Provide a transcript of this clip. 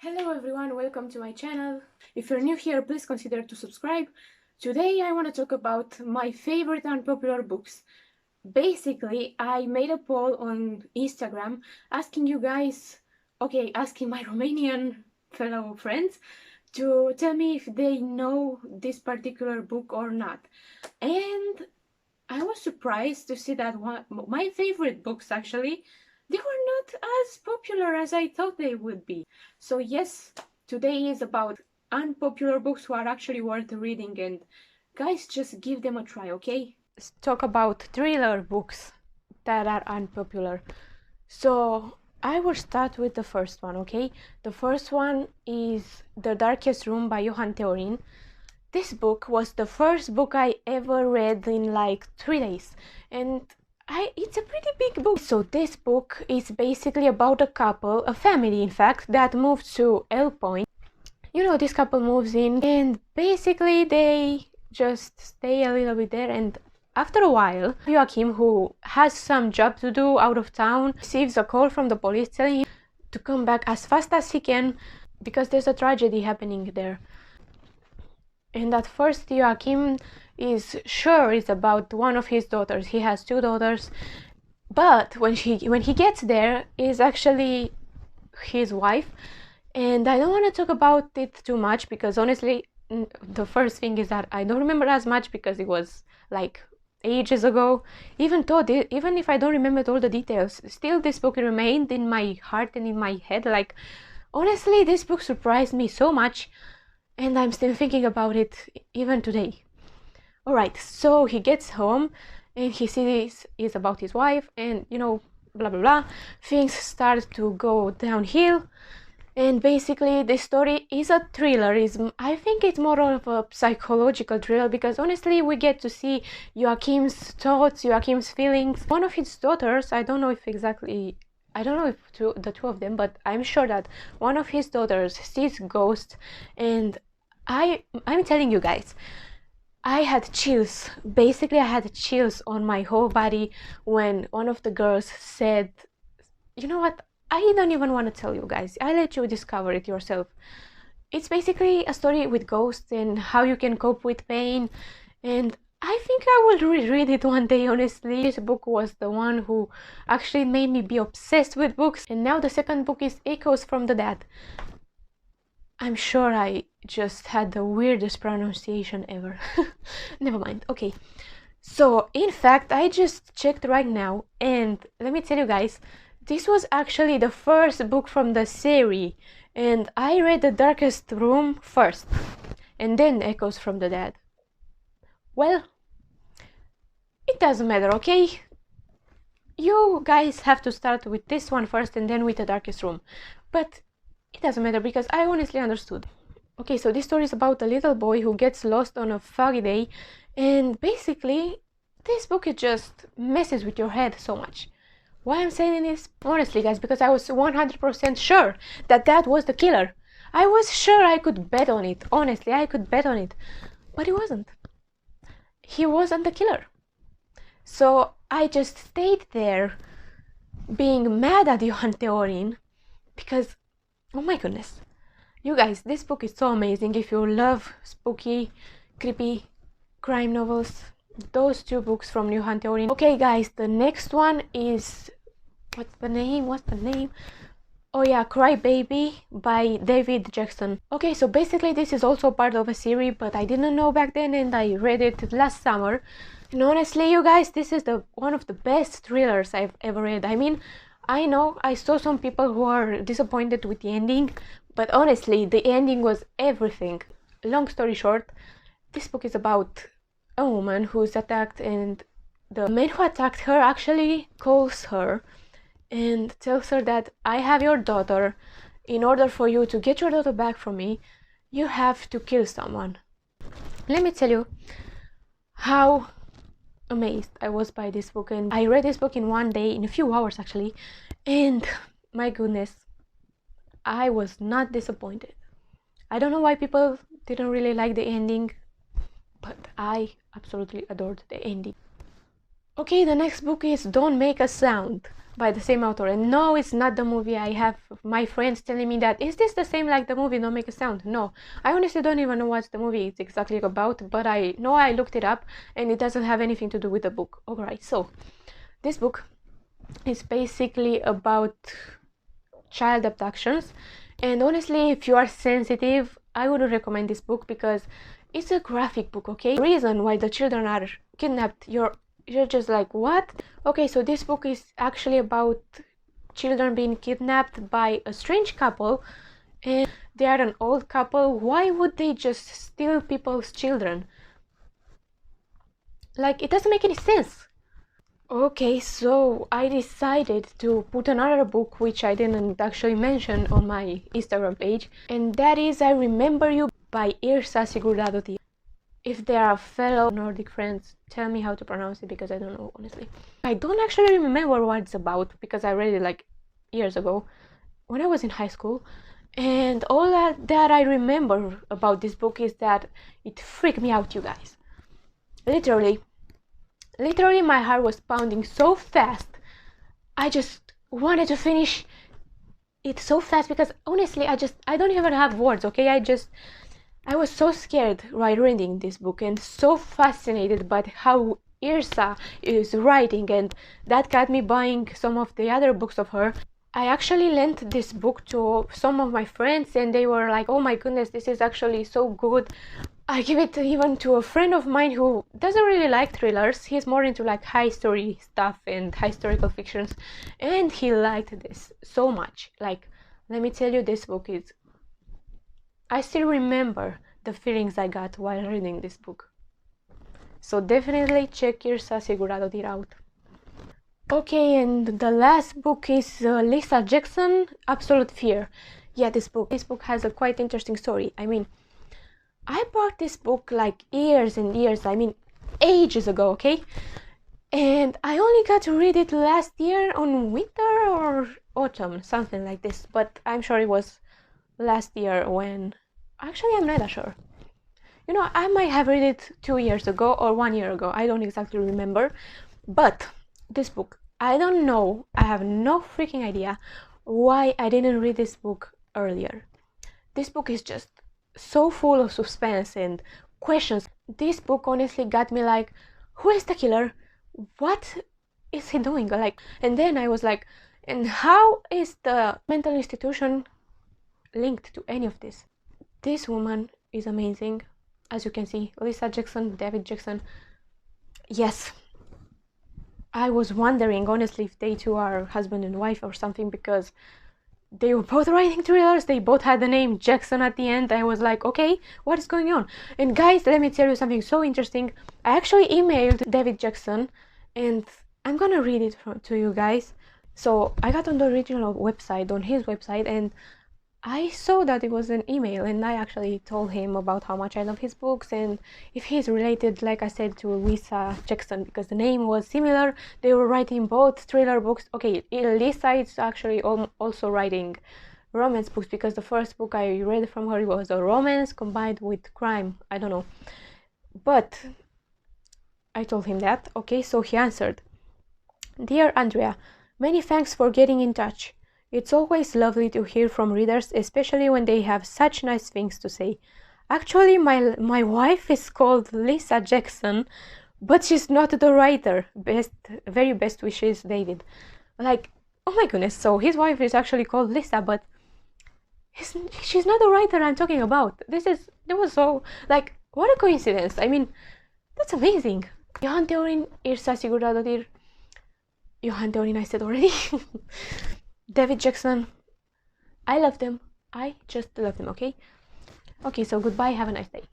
Hello everyone, welcome to my channel. If you're new here, please consider to subscribe. Today I want to talk about my favorite unpopular books. Basically, I made a poll on Instagram asking you guys, asking my Romanian fellow friends to tell me if they know this particular book or not. And I was surprised to see that my favorite books actually, they were not as popular as I thought they would be. So yes, today is about unpopular books who are actually worth reading, and guys, just give them a try, okay? Let's talk about thriller books that are unpopular. So I will start with the first one, okay? The first one is The Darkest Room by Johan Theorin. This book was the first book I ever read in like 3 days, and it's a pretty big book. So this book is basically about a couple, a family in fact, that moved to El Point. You know, this couple moves in and basically they just stay a little bit there, and after a while, Joachim, who has some job to do out of town, receives a call from the police telling him to come back as fast as he can because there's a tragedy happening there. And at first Joachim is sure it's about one of his daughters. He has 2 daughters, but when he gets there, is actually his wife. And I don't want to talk about it too much because honestly, the first thing is that I don't remember as much because it was like ages ago. Even if I don't remember all the details, still this book remained in my heart and in my head. Like, honestly, this book surprised me so much, and I'm still thinking about it even today. Alright, so he gets home and he sees it's about his wife, and you know, blah blah blah. Things start to go downhill, and basically the story is a thriller. I think it's more of a psychological thriller because honestly we get to see Joachim's thoughts, Joachim's feelings. One of his daughters, I don't know if the 2 of them, but I'm sure that one of his daughters sees ghosts, and I'm telling you guys, I had chills. Basically, I had chills on my whole body when one of the girls said, you know what, I don't even want to tell you guys, I let you discover it yourself. It's basically a story with ghosts and how you can cope with pain, and I think I will reread it one day, honestly. This book was the one who actually made me be obsessed with books. And now the second book is Echoes from the Dead. I'm sure I just had the weirdest pronunciation ever. Never mind. Okay. So, in fact, I just checked right now, and let me tell you guys, this was actually the first book from the series, and I read The Darkest Room first, and then Echoes from the Dead. Well, it doesn't matter, okay? You guys have to start with this one first and then with The Darkest Room. But it doesn't matter because I honestly understood. Okay, so this story is about a little boy who gets lost on a foggy day, and basically this book, it just messes with your head so much. Why I'm saying this? Honestly guys, because I was 100% sure that that was the killer. I was sure, I could bet on it. Honestly, I could bet on it. But he wasn't. He wasn't the killer. So I just stayed there being mad at Johan Theorin because, oh my goodness, you guys, this book is so amazing. If you love spooky, creepy crime novels, those 2 books from Johan Theorin. Okay guys, the next one is, what's the name? Oh yeah, Crybaby by David Jackson. Okay, so basically this is also part of a series, but I didn't know back then and I read it last summer. And honestly, you guys, this is one of the best thrillers I've ever read. I mean, I know I saw some people who are disappointed with the ending, but honestly, the ending was everything. Long story short, this book is about a woman who's attacked, and the man who attacked her actually calls her and tells her that I have your daughter. In order for you to get your daughter back from me, you have to kill someone. Let me tell you how amazed I was by this book, and I read this book in one day, in a few hours actually, and my goodness, I was not disappointed. I don't know why people didn't really like the ending, but I absolutely adored the ending. Okay, the next book is Don't Make a Sound by the same author. And no, it's not the movie. I have my friends telling me that, is this the same like the movie Don't Make a Sound? No, I honestly don't even know what the movie is exactly about, but I know I looked it up and it doesn't have anything to do with the book. Alright, so this book is basically about child abductions, and honestly, if you are sensitive, I wouldn't recommend this book because it's a graphic book. Okay, the reason why the children are kidnapped, you're just like, what? Okay, so this book is actually about children being kidnapped by a strange couple, and they are an old couple. Why would they just steal people's children? Like, it doesn't make any sense. Okay, so I decided to put another book which I didn't actually mention on my Instagram page, and that is I Remember You by Irsa Sigurðardóttir. If there are fellow Nordic friends, tell me how to pronounce it because I don't know, honestly. I don't actually remember what it's about because I read it like years ago when I was in high school, and all that I remember about this book is that it freaked me out, you guys. Literally my heart was pounding so fast. I just wanted to finish it so fast because honestly I don't even have words. Okay, I was so scared while reading this book and so fascinated by how Irsa is writing, and that got me buying some of the other books of her. I actually lent this book to some of my friends and they were like, oh my goodness, this is actually so good. I give it even to a friend of mine who doesn't really like thrillers. He's more into like high story stuff and historical fictions, and he liked this so much. Like, let me tell you, this book is, I still remember the feelings I got while reading this book. So definitely check Irsa Sigurðardóttir out. Okay, and the last book is Lisa Jackson, Absolute Fear. Yeah, this book has a quite interesting story. I mean, I bought this book like years and years, I mean ages ago, okay? And I only got to read it last year on winter or autumn, something like this. But I'm sure it was last year when... Actually, I'm not sure. You know, I might have read it 2 years ago or 1 year ago. I don't exactly remember. But this book, I don't know, I have no freaking idea why I didn't read this book earlier. This book is just so full of suspense and questions. This book honestly got me like, who is the killer? What is he doing? Like, and then I was like, and how is the mental institution linked to any of this? This woman is amazing. As you can see, Lisa Jackson, David Jackson. Yes, I was wondering honestly if they two are husband and wife or something, because they were both writing thrillers, they both had the name Jackson at the end. I was like, okay, what is going on? And guys, let me tell you something so interesting. I actually emailed David Jackson and I'm gonna read it to you guys. So I got on the original website, on his website, and I saw that it was an email, and I actually told him about how much I love his books and if he's related, like I said, to Lisa Jackson, because the name was similar. They were writing both thriller books. Okay, Lisa is actually also writing romance books, because the first book I read from her was a romance combined with crime. I don't know. But I told him that. Okay, so he answered. Dear Andrea, many thanks for getting in touch. It's always lovely to hear from readers, especially when they have such nice things to say. Actually, my wife is called Lisa Jackson, but she's not the writer. Very best wishes, David. Like, oh my goodness, so his wife is actually called Lisa, but she's not the writer I'm talking about. That was so, like, what a coincidence. I mean, that's amazing. Johan Theorin, Irsa Sigurðardóttir. Johan Theorin, I said already. David Jackson, I love them. I just love them, okay? Okay, so goodbye, have a nice day.